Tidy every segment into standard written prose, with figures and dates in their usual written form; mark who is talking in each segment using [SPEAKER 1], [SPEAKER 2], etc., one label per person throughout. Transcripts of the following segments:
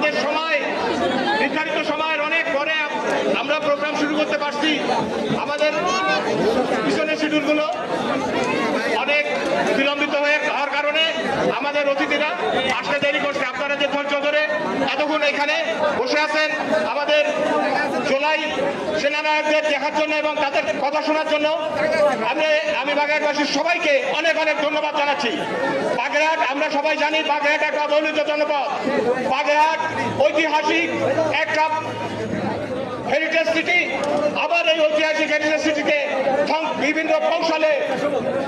[SPEAKER 1] আমাদের সময় নির্ধারিত সময়ের অনেক পরে আমরা প্রোগ্রাম শুরু করতে পারছি। আমাদের পিছনের শিডিউলগুলো অনেক বিলম্বিত হওয়ার কারণে আমাদের অতিথিরা আসতে দেরি করছে। আপনারা যে ধৈর্য ধরে এতক্ষণ এখানে বসে আছেন আমাদের জুলাই সেনানায়কদের দেখার জন্য এবং তাদের কথা শোনার জন্য আমি বাগেরহাটবাসীর সবাইকে অনেক অনেক ধন্যবাদ জানাচ্ছি। বাগেরহাট আমরা সবাই জানি বাগেরহাট একটা দলিত জনপদ। বাগেরহাট ঐতিহাসিক একটা হেরিটেজ সিটি। আবার এই ঐতিহাসিক হেরিটেজ সিটিকে বিভিন্ন কৌশলে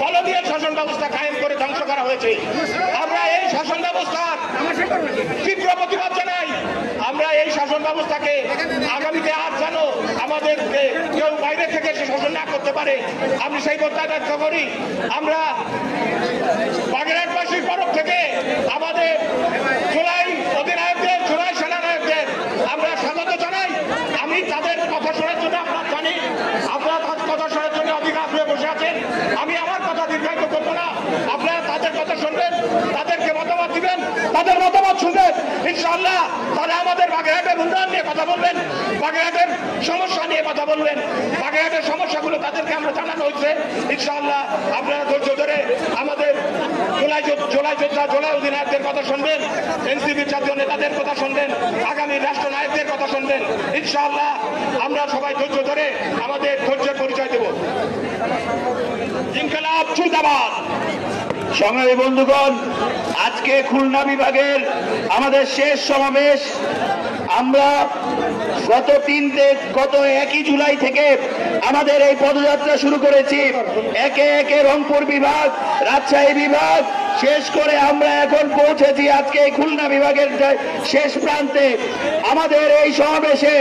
[SPEAKER 1] কলোনিয়াল শাসন ব্যবস্থা কায়েম করে ধ্বংস করা হয়েছে। আমরা এই শাসন ব্যবস্থার তীব্র প্রতিবাদ জানাই। আমরা এই শাসন ব্যবস্থাকে আগামীতে আর যেন আমাদেরকে কেউ বাইরে থেকে সে শাসন না করতে পারে আমি সেই প্রত্যাশা ব্যক্ত করি। আমরা বাগেরহাটবাসীর তরফ থেকে আমাদের জুলাই অধিনায়কদের জুলাই সেনানায়কদের আমরা স্বাগত জানাই। আমি তাদের কথা শোনার জন্য আপনারা জানি আপনারা কথা শোনার জন্য অধিকার হয়ে বসে আছেন। আমি আমার কথা দীর্ঘায়িত করবো না। আপনারা তাদের কথা শুনবেন, তাদেরকে মতামত দিবেন, তাদের মতামত শুনবেন। ইনশাআল্লাহ তারা আমাদের বাগেরহাটের উন্নয়ন নিয়ে কথা বলবেন, বাগেরহাটের সমস্যা নিয়ে কথা বলবেন। বাগেরহাটের সমস্যাগুলো তাদেরকে আমরা জানানো হয়েছে। ইনশাআল্লাহ আপনারা ধৈর্য ধরে আমাদের জুলাই যোদ্ধা জুলাই অধিনায়কদের কথা শুনবেন, এনসিপির জাতীয় নেতাদের কথা শুনবেন, আগামী রাষ্ট্রনায়কদের কথা শুনবেন। ইনশাআল্লাহ আমরা সবাই ধৈর্য ধরে আমাদের ধৈর্যের পরিচয় দেব। ইনকিলাব জিন্দাবাদ।
[SPEAKER 2] সংগ্রামী বন্ধুগণ, আজকে খুলনা বিভাগের আমাদের শেষ সমাবেশ। আমরা গত 1 জুলাই থেকে আমাদের এই পদযাত্রা শুরু করেছি। একে একে রংপুর বিভাগ, রাজশাহী বিভাগ শেষ করে আমরা এখন পৌঁছেছি আজকে এই খুলনা বিভাগের শেষ প্রান্তে। আমাদের এই সমাবেশে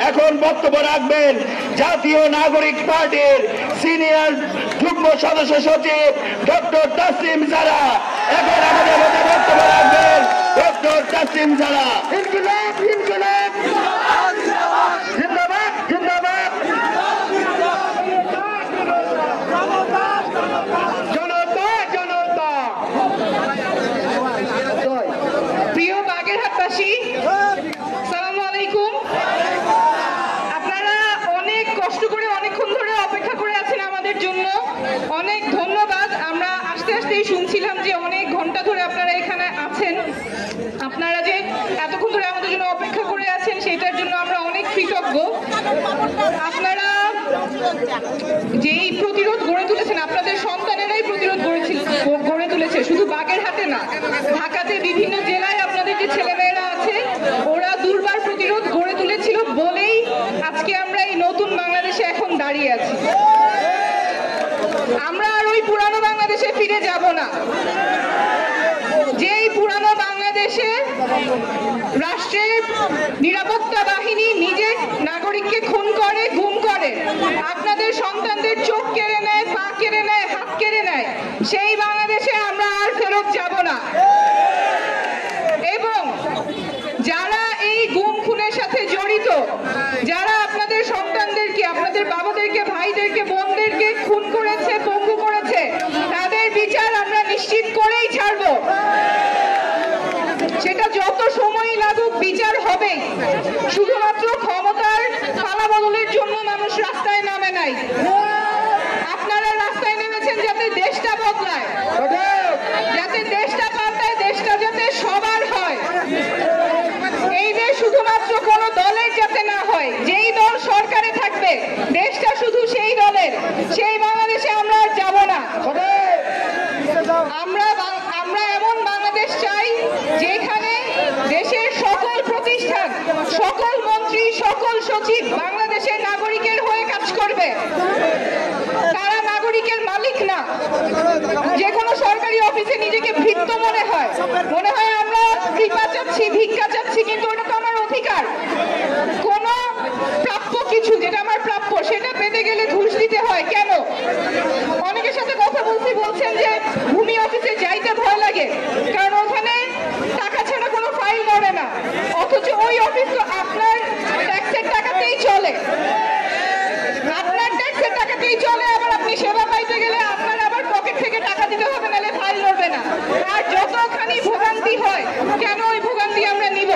[SPEAKER 2] এখন বক্তব্য রাখবেন জাতীয় নাগরিক পার্টির সিনিয়র যুগ্ম সদস্য সচিব ডক্টর তাসলিম জারা। এখন আমাদের মধ্যে বক্তব্য রাখবেন ডক্টর তাসলিম জারা। ইনকিলাব ইনকিলাব জিন্দাবাদ জিন্দাবাদ। জনতা জনতা।
[SPEAKER 3] প্রিয় বাগেরহাটবাসী, আসসালামু আলাইকুম। আপনারা অনেক কষ্ট করে অনেকক্ষণ ধরে অপেক্ষা করে আছেন আমাদের জন্য, অনেক ধন্যবাদ। আমরা আস্তে আস্তেই শুনছিলাম যে অনেক ঘন্টা ধরে আপনারা এখানে আছেন। আপনারা যে এতক্ষণ ধরে আমাদের জন্য অপেক্ষা করে আছেন সেটার জন্য আমরা অনেক কৃতজ্ঞ। আপনারা যেই প্রতিরোধ গড়ে তুলেছেন, আপনাদের সন্তানেরাই প্রতিরোধ গড়ে তুলেছে, শুধু বাগেরহাটে না, ঢাকাতে বিভিন্ন জেলায় আপনাদের যে ছেলেমেয়েরা আছে ওরা দুর্বার প্রতিরোধ গড়ে তুলেছিল বলেই আজকে আমরা এই নতুন বাংলাদেশে এখন দাঁড়িয়ে আছি। আমরা আর ওই পুরানো বাংলাদেশে ফিরে যাব না, যেই পুরানো বাংলাদেশে রাষ্ট্রের নিরাপত্তা বাহিনী নিজে নাগরিককে খুন করে, গুম করে, আপনাদের সন্তানদের চোখ কেড়ে নেয়, পা কেড়ে নেয়, হাত কেড়ে নেয়, সেই বাংলাদেশে আমরা আর ফেরত যাব না। এবং যারা এই গুম খুনের সাথে জড়িত, যারা আপনাদের সন্তানদেরকে, আপনাদের বাবাদেরকে, ভাইদেরকে, বোনদেরকে খুন করেছে, পঙ্গু করেছে, তাদের বিচার আমরা নিশ্চিত করেই ছাড়বো। সেটা যত সময় লাগুক বিচার হবে। শুধুমাত্র ক্ষমতার পালা বদলের জন্য মানুষ রাস্তায় নামে নাই। আপনারা রাস্তায় নেমেছেন যাতে দেশটা বদলায়, যাতে দেশটা পাল্টায়, দেশটা যাতে সবার হয়। এই দেশ শুধুমাত্র কোনো দলের যাতে না হয়, যেই দল সরকারে থাকবে দেশটা শুধু সেই দলের, সেই বাংলাদেশে আমরা আর যাব না। আমরা এমন বাংলাদেশ চাই যেখানে দেশের সকল প্রতিষ্ঠান, সকল মন্ত্রী, সকল সচিব বাংলাদেশের নাগরিকের হয়ে কাজ করবে। তারা নাগরিকের মালিক না। যে কোনো সরকারি অফিসে নিজেকে ভৃত্য মনে হয় আমরা কৃপা চাচ্ছি, ভিক্ষা চাচ্ছি, কিন্তু ওটা তো আমার অধিকার। কোন প্রাপ্য কিছু যেটা আমার প্রাপ্য সেটা পেতে গেলে ঘুষ দিতে হয় কেন? অনেকের সাথে কথা বলছেন যে ভূমি অফিসে যাইতে ভয় লাগে কারণ ওখানে টাকা ছাড়া কোনো ফাইল ধরে না, অথচ ওই অফিস তো আপনার ট্যাক্সের টাকাতেই চলে। আপনার ট্যাক্সের টাকাতেই চলে, আবার আপনি সেবা পাইতে গেলে আপনার আবার পকেট থেকে টাকা দিতে হবে, নাহলে ফাইল ধরবে না। আর যতখানি ভোগান্তি হয়, কেন ওই ভোগান্তি আমরা নিব?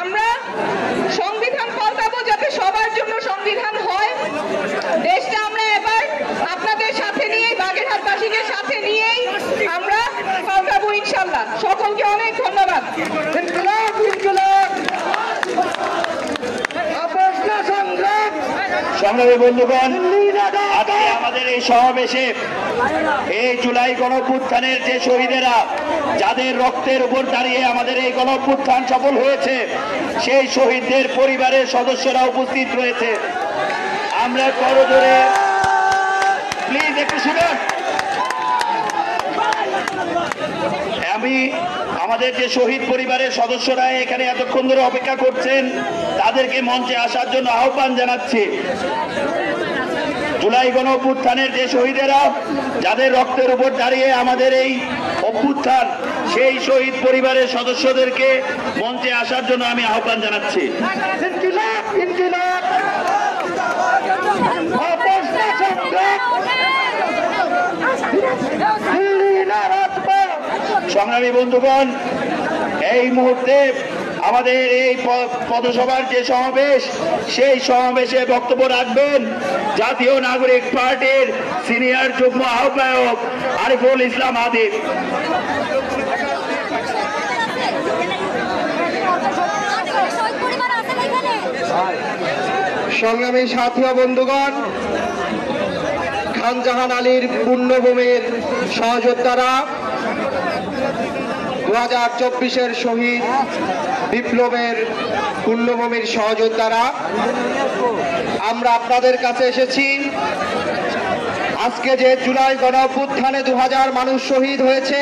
[SPEAKER 3] আমরা সংবিধান পাল্টাবো যাতে সবার জন্য সংবিধান হয়। দেশটা আমরা এবার আপনাদের সাথে নিয়ে, বাগেরহাটবাসীকে সাথে নিয়েই আমরা পাল্টাবো ইনশাল্লাহ। সকলকে অনেক ধন্যবাদ।
[SPEAKER 2] সংগ্রামী বন্ধুগণ, আজকে আমাদের এই সমাবেশে এই জুলাই গণঅভ্যুত্থানের যে শহীদেরা, যাদের রক্তের উপর দাঁড়িয়ে আমাদের এই গণঅভ্যুত্থান সফল হয়েছে, সেই শহীদদের পরিবারের সদস্যরা উপস্থিত রয়েছে। আমরা করজোরে প্লিজ একটু শুনুন। আমি আমাদের যে শহীদ পরিবারের সদস্যরা এখানে এতক্ষণ ধরে অপেক্ষা করছেন, তাদেরকে মঞ্চে আসার জন্য আহ্বান জানাচ্ছি। জুলাই গণঅভ্যুত্থানের যে শহীদেরা, যাদের রক্তের উপর দাঁড়িয়ে আমাদের এই অভ্যুত্থান, সেই শহীদ পরিবারের সদস্যদেরকে মঞ্চে আসার জন্য আমি আহ্বান জানাচ্ছি। সংগ্রামী বন্ধুগণ, এই মুহূর্তে আমাদের এই পথসভার যে সমাবেশ, সেই সমাবেশে বক্তব্য রাখবেন জাতীয় নাগরিক পার্টির সিনিয়র যুগ্ম আহ্বায়ক আরিফুল ইসলাম আদিব।
[SPEAKER 4] সংগ্রামী সাথী ও বন্ধুগণ, খান জাহান আলীর পুণ্যভূমির সহযোদ্ধারা, 2024-এর শহীদ বিপ্লবের পুণ্যভূমির সহযোদ্ধারা, আমরা আপনাদের কাছে এসেছি। আজকে যে জুলাই গণঅভ্যুত্থানে 2000 মানুষ শহীদ হয়েছে,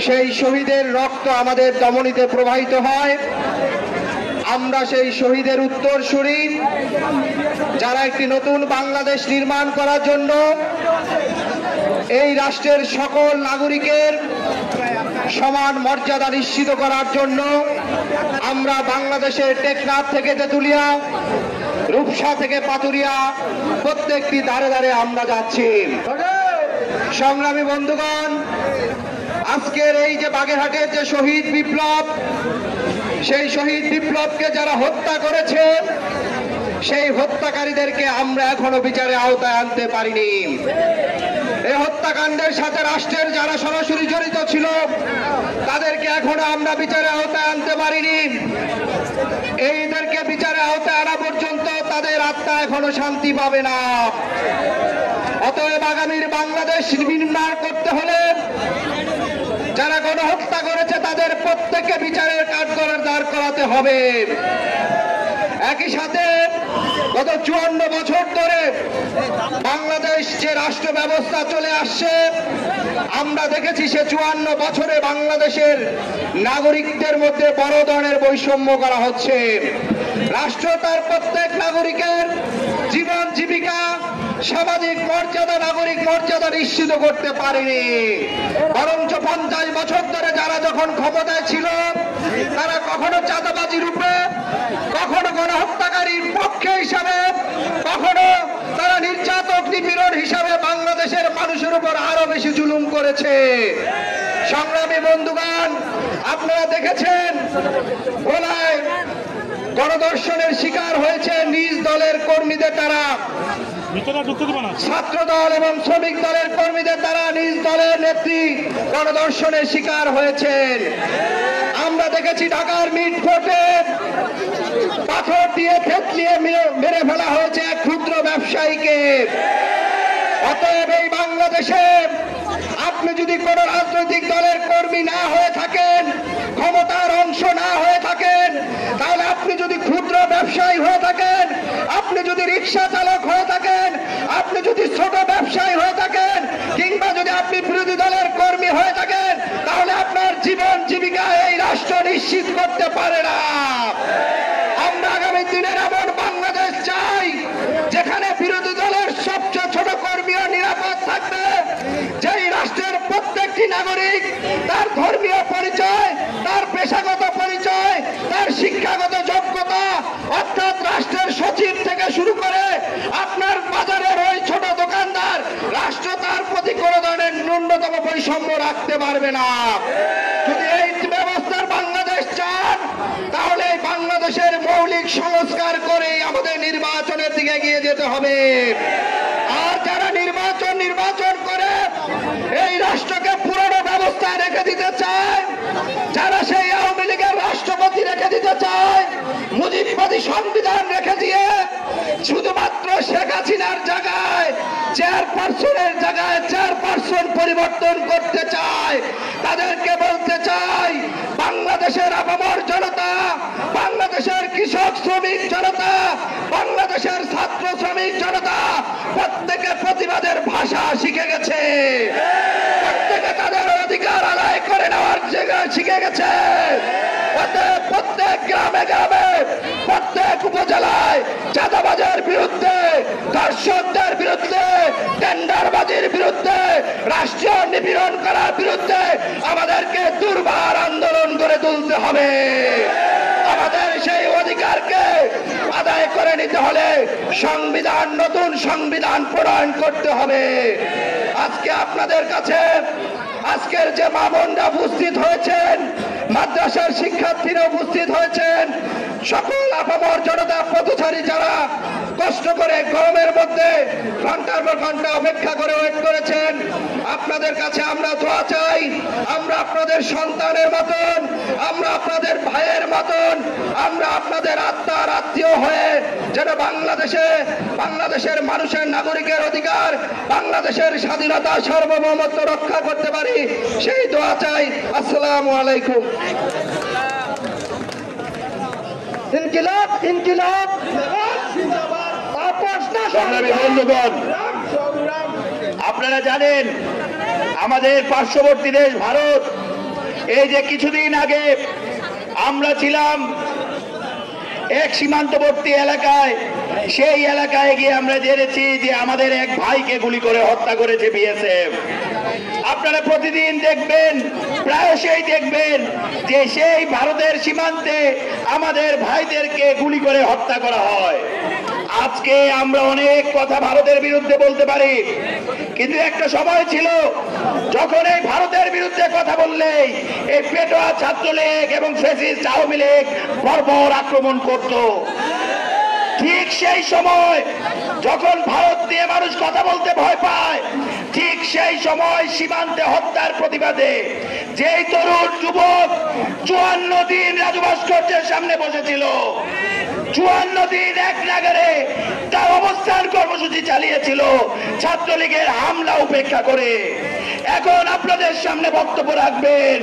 [SPEAKER 4] সেই শহীদের রক্ত আমাদের ধমনীতে প্রবাহিত হয়। আমরা সেই শহীদের উত্তরসূরি, যারা একটি নতুন বাংলাদেশ নির্মাণ করার জন্য, এই রাষ্ট্রের সকল নাগরিকের সমান মর্যাদা নিশ্চিত করার জন্য আমরা বাংলাদেশের টেকনাফ থেকে তেঁতুলিয়া, রূপসা থেকে পাতুরিয়া, প্রত্যেকটি ধারে ধারে আমরা যাচ্ছি। সংগ্রামী বন্ধুগণ, আজকের এই যে বাগেরহাটের যে শহীদ বিপ্লব, সেই শহীদ বিপ্লবকে যারা হত্যা করেছে, সেই হত্যাকারীদেরকে আমরা এখনো বিচারের আওতায় আনতে পারিনি। এই হত্যাকাণ্ডের সাথে রাষ্ট্রের যারা সরাসরি জড়িত ছিল, তাদেরকে এখনো আমরা বিচারের আওতায় আনতে পারিনি। এইদেরকে বিচারের আওতায় আনা পর্যন্ত তাদের আত্মা এখনো শান্তি পাবে না। অতএব আগামীর বাংলাদেশ নির্মাণ করতে হলে যারা গণহত্যা করেছে তাদের প্রত্যেককে বিচারের কাঠগড়ায় দাঁড় করাতে হবে। একই সাথে গত 54 বছর ধরে বাংলাদেশ যে রাষ্ট্র ব্যবস্থা চলে আসছে, আমরা দেখেছি সে 54 বছরে বাংলাদেশের নাগরিকদের মধ্যে বড় ধরনের বৈষম্য করা হচ্ছে। রাষ্ট্র তার প্রত্যেক নাগরিকের জীবন জীবিকা, সামাজিক মর্যাদা, নাগরিক মর্যাদা নিশ্চিত করতে পারেনি। বরঞ্চ 50 বছর ধরে যারা যখন ক্ষমতায় ছিল, তারা কখনো চাঁদাবাজি রূপে, কখনো গণহত্যাকারীর পক্ষে হিসাবে, কখনো তারা নির্যাতক নিপীড়ন হিসাবে বাংলাদেশের মানুষের উপর আরো বেশি জুলুম করেছে। সংগ্রামী বন্ধুগণ, আপনারা দেখেছেন ভোলায় গণধর্ষণের শিকার হয়েছে নিজ দলের কর্মীদের দ্বারা, ছাত্র দল এবং শ্রমিক দলের কর্মীদের দ্বারা নিজ দলের নেত্রী গণধর্ষণের শিকার হয়েছেন। আমরা দেখেছি ঢাকার মিটফোর্টে পাথর দিয়ে থেতলিয়ে মেরে ফেলা হয়েছে এক ক্ষুদ্র ব্যবসায়ীকে। অতএব এই বাংলাদেশে আপনি যদি কোন রাজনৈতিক দলের কর্মী না হয়ে থাকেন, ক্ষমতার অংশ না হয়ে থাকেন, তাহলে আপনি যদি ক্ষুদ্র ব্যবসায়ী হয়ে থাকেন, আপনি যদি রিক্সা চালক হয়ে থাকেন, আপনি যদি ছোট ব্যবসায়ী হয়ে থাকেন, কিংবা যদি আপনি বিরোধী দলের কর্মী হয়ে থাকেন, তাহলে আপনার জীবন জীবিকা এই রাষ্ট্র নিশ্চিত করতে পারে না। আমরা আগামী দিনের এমন বাংলাদেশ চাই যেখানে বিরোধী দলের সবচেয়ে ছোট কর্মীও নিরাপদ থাকবে, যেই রাষ্ট্রের প্রত্যেকটি নাগরিক তার ধর্মীয় পরিচয়, তার পেশাগত পরিচয়, তার শিক্ষাগত যোগ্যতা, অর্থাৎ রাষ্ট্রের সচিব থেকে শুরু করে আপনার বাজারের ওই ছোট দোকানদার, রাষ্ট্র তার প্রতি কোনো ধরনের ন্যূনতম বৈষম্য রাখতে পারবে না। যদি এই ব্যবস্থার বাংলাদেশ চান, সামনের দিকে এগিয়ে যেতে হবে। আর যারা নির্বাচন করে এই রাষ্ট্রকে পুরনো ব্যবস্থায় রেখে দিতে চায়, যারা সেই আওয়ামী লীগের রাষ্ট্রপতি রেখে দিতে চায়, মুজিববাদী সংবিধান রেখে দিয়ে শুধুমাত্র শেখ হাসিনার জায়গায় চেয়ারপারসনের জায়গায় চেয়ারপারসন পরিবর্তন করতে চায়, তাদেরকে বলতে চাই, বাংলাদেশের আপামর জনতা, বাংলাদেশের কৃষক শ্রমিক জনতা, বাংলাদেশের ছাত্র শ্রমিক জনতা প্রত্যেকে প্রতিবাদের ভাষা শিখে গেছে, প্রত্যেকে তাদের অধিকার আদায় করে নেওয়ার জায়গা শিখে গেছে। প্রত্যেক গ্রামে গ্রামে, প্রত্যেক উপজেলায় চাঁদাবাজের বিরুদ্ধে, ধর্ষকদের বিরুদ্ধে, টেন্ডারবাজির বিরুদ্ধে, রাষ্ট্রীয় নিপীড়ন করার বিরুদ্ধে আমাদেরকে দুর্বার আন্দোলন করে তুলতে হবে। আমাদের সেই অধিকারকে আদায় করে নিতে হলে নতুন সংবিধান প্রণয়ন করতে হবে। আজকে আপনাদের কাছে আজকের যে মা বোনরা উপস্থিত হয়েছেন, মাদ্রাসার শিক্ষার্থীরা উপস্থিত হয়েছেন, সকল আপামর জনতা পথচারী যারা কষ্ট করে গরমের মধ্যে ঘন্টার পর ঘন্টা অপেক্ষা করে ওয়েট করেছেন, আপনাদের কাছে আমরা দোয়া চাই, আমরা আপনাদের সন্তানের মতন, আমরা আপনাদের ভাইয়ের মতন, আমরা আপনাদের আত্মার আত্মীয় হয়ে যেন বাংলাদেশের মানুষের নাগরিকের অধিকার, বাংলাদেশের স্বাধীনতা সার্বভৌমত্ব রক্ষা করতে পারি, সেই দোয়া চাই। আসসালামু আলাইকুম। ইনকিলাব ইনকিলাব
[SPEAKER 2] সংগ্রামী বন্ধুগণ, আপনারা জানেন আমাদের পার্শ্ববর্তী দেশ ভারত, এই যে কিছুদিন আগে আমরা ছিলাম এক সীমান্তবর্তী এলাকায়, সেই এলাকায় গিয়ে আমরা জেনেছি যে আমাদের এক ভাইকে গুলি করে হত্যা করেছে বিএসএফ। আপনারা প্রতিদিন দেখবেন, প্রায়শই দেখবেন যে সেই ভারতের সীমান্তে আমাদের ভাইদেরকে গুলি করে হত্যা করা হয়। আজকে আমরা অনেক কথা ভারতের বিরুদ্ধে বলতে পারি, কিন্তু একটা সময় ছিল যখন এই ভারতের বিরুদ্ধে কথা বললেই এই পেটোয়া ছাত্রলীগ এবং ফ্যাসিস্ট আওয়ামী লীগ বর্বর আক্রমণ করত। ঠিক সেই সময় যখন ভারত নিয়ে মানুষ কথা বলতে ভয় পায়, ঠিক সেই সময় সীমান্তে হত্যার প্রতিবাদে যেই তরুণ যুবক 54 দিন রাজু ভাস্কর্যের সামনে বসেছিল, 54 দিন এক নাগারে তার অবস্থান কর্মসূচি চালিয়েছিল ছাত্রলীগের হামলা উপেক্ষা করে, এখন আপনাদের সামনে বক্তব্য রাখবেন